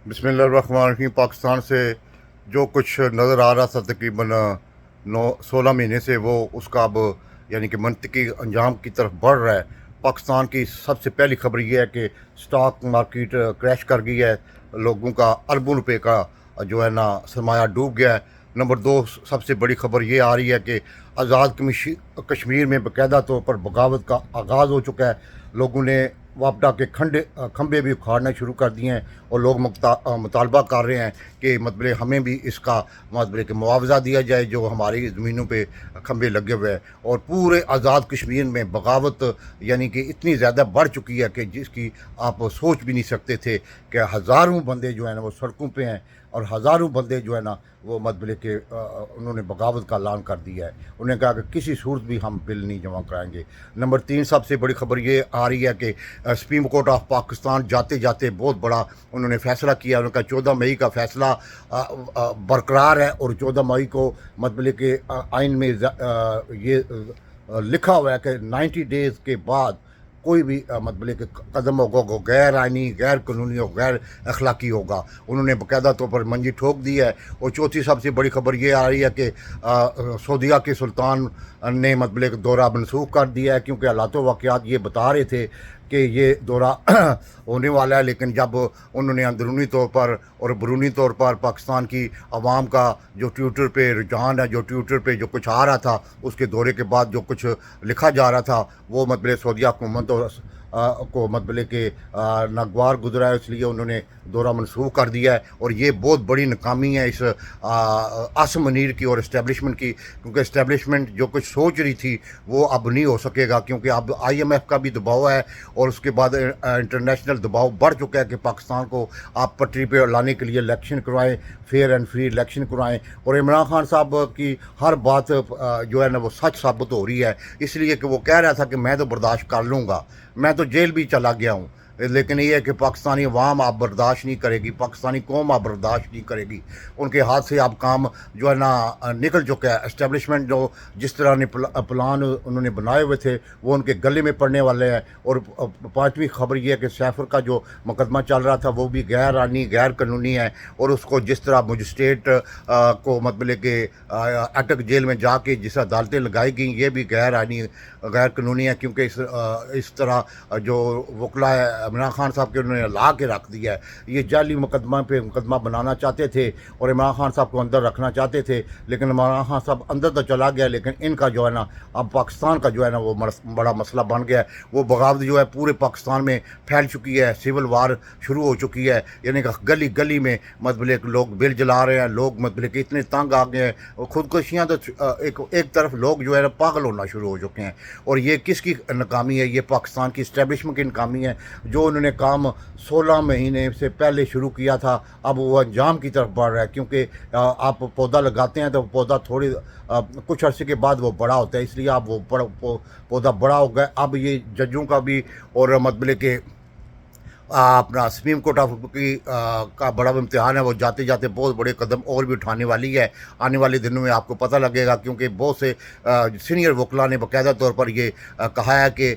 बिस्मिल्लाहिर्रहमानिर्रहीम। पाकिस्तान से जो कुछ नज़र आ रहा था तकरीबन 9-16 महीने से, वो उसका अब यानी कि मनतकी अंजाम की तरफ बढ़ रहा है। पाकिस्तान की सबसे पहली खबर ये है कि स्टॉक मार्केट क्रैश कर गई है। लोगों का अरबों रुपए का जो है ना सरमाया डूब गया है। नंबर दो, सबसे बड़ी खबर ये आ रही है कि आज़ाद कश्मीर में बाकायदा तौर पर बगावत का आगाज़ हो चुका है। लोगों ने वापडा के खंभे भी उखाड़ना शुरू कर दिए हैं और लोग मुतालबा कर रहे हैं कि मतलब हमें भी इसका मतलब कि मुआवजा दिया जाए जो हमारी ज़मीनों पे खंभे लगे हुए हैं। और पूरे आज़ाद कश्मीर में बगावत यानी कि इतनी ज़्यादा बढ़ चुकी है कि जिसकी आप सोच भी नहीं सकते थे कि हज़ारों बंदे जो है ना वो सड़कों पे हैं और हज़ारों बंदे जो है ना वो मतलब कि उन्होंने बगावत का ऐलान कर दिया है। उन्होंने कहा कि किसी सूरत भी हम बिल नहीं जमा कराएंगे। नंबर तीन, सबसे बड़ी खबर ये आ रही है कि सुप्रीम कोर्ट ऑफ पाकिस्तान जाते जाते बहुत बड़ा उन्होंने फ़ैसला किया। उनका 14 मई का फ़ैसला बरकरार है और 14 मई को मतलब कि आइन में ये लिखा हुआ है कि 90 डेज़ के बाद कोई भी मतलब कि कदम होगा वो गैर आइनी, गैर कानूनी और गैर अखलाकी होगा। उन्होंने बाकायदा तौर पर मंजी ठोक दी है। और चौथी सबसे बड़ी खबर ये आ रही है कि सऊदीया के सुल्तान ने मतलब कि दौरा मनसूख कर दिया है, क्योंकि हालात वाक़यात ये बता रहे थे कि ये दौरा होने वाला है। लेकिन जब उन्होंने अंदरूनी तौर पर और बैरूनी तौर पर पाकिस्तान की आवाम का जो ट्विटर पे रुझान है, जो ट्विटर पे जो कुछ आ रहा था, उसके दौरे के बाद जो कुछ लिखा जा रहा था, वो मतलब सऊदीया हुकूमत और को मतलब कि नागवार गुजरा है, इसलिए उन्होंने दौरा मनसूख कर दिया है। और ये बहुत बड़ी नाकामी है इस आसम मुनीर की और इस्टेब्लिशमेंट की, क्योंकि इस्टेब्लिशमेंट जो कुछ सोच रही थी वो अब नहीं हो सकेगा, क्योंकि अब IMF का भी दबाव है और उसके बाद इंटरनेशनल दबाव बढ़ चुका है कि पाकिस्तान को आप पटरी पर लाने के लिए इलेक्शन करवाएं, फेयर एंड फ्री इलेक्शन करवाएं। और इमरान खान साहब की हर बात जो है ना वो सच साबित हो रही है, इसलिए कि वो कह रहा था कि मैं तो बर्दाश्त कर लूँगा, मैं तो जेल भी चला गया हूँ, लेकिन ये है कि पाकिस्तानी अवाम आप बर्दाश्त नहीं करेगी, पाकिस्तानी कौम आप बर्दाश्त नहीं करेगी। उनके हाथ से अब काम जो है ना निकल चुका है। इस्टेब्लिशमेंट जो जिस तरह ने प्लान उन्होंने बनाए हुए थे वो उनके गले में पड़ने वाले हैं। और पाँचवीं खबर ये है कि सैफर का जो मुकदमा चल रहा था वो भी गैर आनी, गैर कानूनी है। और उसको जिस तरह मजिस्ट्रेट को मतलब कि अटक जेल में जाके जिस अदालतें लगाई गई, ये भी गैर आनी, गैर कानूनी है, क्योंकि इस तरह जो वकला है इमरान खान साहब के उन्होंने ला के रख दिया है। ये जाली मुकदमा पे मुकदमा बनाना चाहते थे और इमरान खान साहब को अंदर रखना चाहते थे, लेकिन इमरान खान साहब अंदर तो चला गया, लेकिन इनका जो है ना अब पाकिस्तान का जो है ना वो बड़ा मसला बन गया है। वो बगावत जो है पूरे पाकिस्तान में फैल चुकी है, सिविल वार शुरू हो चुकी है, यानी कि गली गली में मतलब लोग बिल जला रहे हैं, लोग मतलब कि इतने तंग आ गए हैं और ख़ुदकुशियाँ तो एक तरफ लोग जो है ना पागल होना शुरू हो चुके हैं। और ये किसकी नाकामी है? ये पाकिस्तान की इस्टेब्लिशमेंट की नाकामी है। जो उन्होंने काम 16 महीने से पहले शुरू किया था अब वो अंजाम की तरफ बढ़ रहा है, क्योंकि आप पौधा लगाते हैं तो पौधा थोड़ी कुछ अरसे के बाद वो बड़ा होता है, इसलिए आप वो पौधा बड़ा हो गया। अब ये जजों का भी और मतलब के अपना सुप्रीम कोर्ट ऑफ का बड़ा इम्तिहान है, वो जाते जाते बहुत बड़े कदम और भी उठाने वाली है। आने वाले दिनों में आपको पता लगेगा, क्योंकि बहुत से सीनियर वकला ने बाकायदा तौर पर ये कहा है कि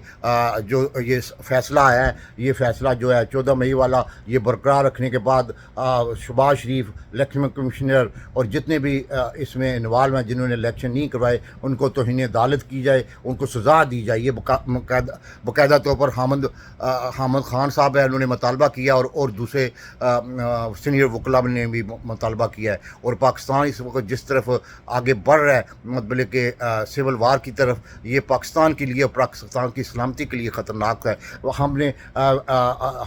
जो ये फ़ैसला है, ये फ़ैसला जो है 14 मई वाला, ये बरकरार रखने के बाद शहबाज शरीफ इलेक्शन कमिश्नर और जितने भी इसमें इन्वॉल्व हैं जिन्होंने इलेक्शन नहीं करवाए उनको तौहीन अदालत की जाए, उनको सज़ा दी जाए। ये बाकायदा तौर पर हामिद खान साहब है, उन्होंने मुतालबा किया और दूसरे सीनियर वकला ने भी मुतालबा किया है। और पाकिस्तान इस वक्त जिस तरफ आगे बढ़ रहा है मतलब कि सिविल वार की तरफ, ये पाकिस्तान के लिए, पाकिस्तान की सलामती के लिए ख़तरनाक है।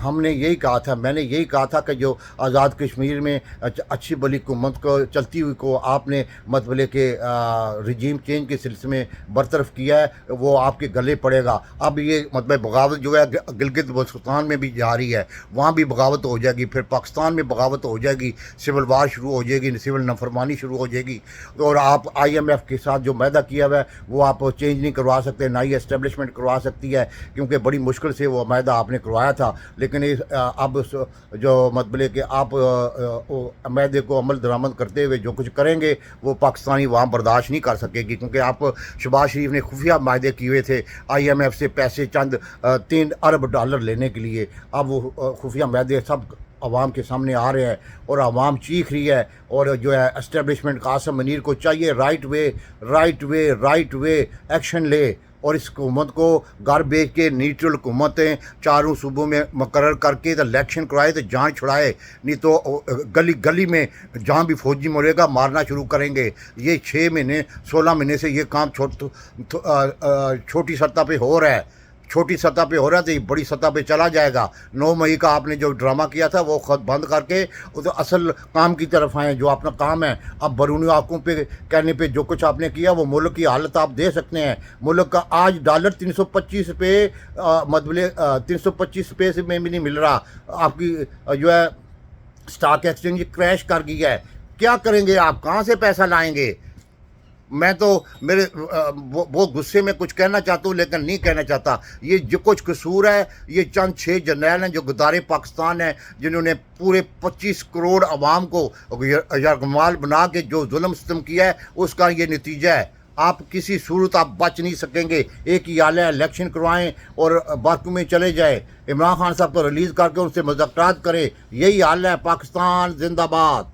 हमने यही कहा था, मैंने यही कहा था कि जो आज़ाद कश्मीर में अच्छी भली हुकूमत को चलती हुई को आपने मतलब कि रजीम चेंज के सिलसिले में बरतरफ किया है, वो आपके गले पड़ेगा। अब ये मतलब बगावत जो है गिलगित बल्तिस्तान में भी जारी है, वहाँ भी बगावत हो जाएगी, फिर पाकिस्तान में बगावत हो जाएगी, सिविल वार शुरू हो जाएगी, सिविल नफरमानी शुरू हो जाएगी। और आप IMF के साथ जो मैदा किया हुआ है वो आप चेंज नहीं करवा सकते, ना ही एस्टेब्लिशमेंट करवा सकती है, क्योंकि बड़ी मुश्किल से वो मैदा आपने करवाया था। लेकिन अब जो मतलब कि आप मैदे को अमल दरामद करते हुए जो कुछ करेंगे वो पाकिस्तानी वहाँ बर्दाश्त नहीं कर सकेगी, क्योंकि आप शहबाज शरीफ ने खुफिया मायदे किए हुए थे IMF से पैसे चंद $3 अरब लेने के लिए। अब वो खुफिया मायदे सब عوام کے سامنے آ رہے ہیں اور عوام چیخ رہی ہے، اور جو ہے اسٹیبلشمنٹ قاسم منیر کو چاہیے رائٹ وے ایکشن لے، اور اس حکومت کو گھر بیچ کے نیوٹرل حکومتیں چاروں صوبوں میں مقرر کر کے تو الیکشن کروائے تو جان چھڑائے، نہیں تو گلی گلی میں جہاں بھی فوجی مرے گا مارنا شروع کریں گے۔ یہ 6 مہینے 16 مہینے سے یہ کام چھوٹی سطح پہ ہو رہا ہے، چھوٹی سطح پہ ہو رہا ہے تو یہ بڑی سطح پہ چلا جائے گا۔ 9 مئی کا آپ نے جو ڈرامہ کیا تھا وہ خود بند کر کے وہ تو اصل کام کی طرف آئیں، جو اپنا کام ہے۔ اب بیرونی آنکھوں پہ کہنے پہ جو کچھ آپ نے کیا وہ ملک کی حالت آپ دے سکتے ہیں۔ ملک کا آج ڈالر 325 روپے مطلب 325 روپے سے میں بھی نہیں مل رہا، آپ کی جو ہے اسٹاک ایکسچینج کریش کر گئی ہے۔ کیا کریں گے آپ؟ کہاں سے پیسہ لائیں گے؟ میں تو میرے وہ غصے میں کچھ کہنا چاہتا ہوں لیکن نہیں کہنا چاہتا۔ یہ جو کچھ قصور ہے یہ چند 6 جرنیل ہیں جو غدار پاکستان ہیں، جنہوں نے پورے 25 کروڑ عوام کو یرغمال بنا کے جو ظلم ستم کیا ہے اس کا یہ نتیجہ ہے۔ آپ کسی صورت آپ بچ نہیں سکیں گے۔ ایک ہی حال ہے، الیکشن کروائیں اور باقیوں میں چلے جائیں، عمران خان صاحب کو ریلیز کر کے ان سے مذاکرات کریں، یہی حال ہے۔ پاکستان زندہ باد۔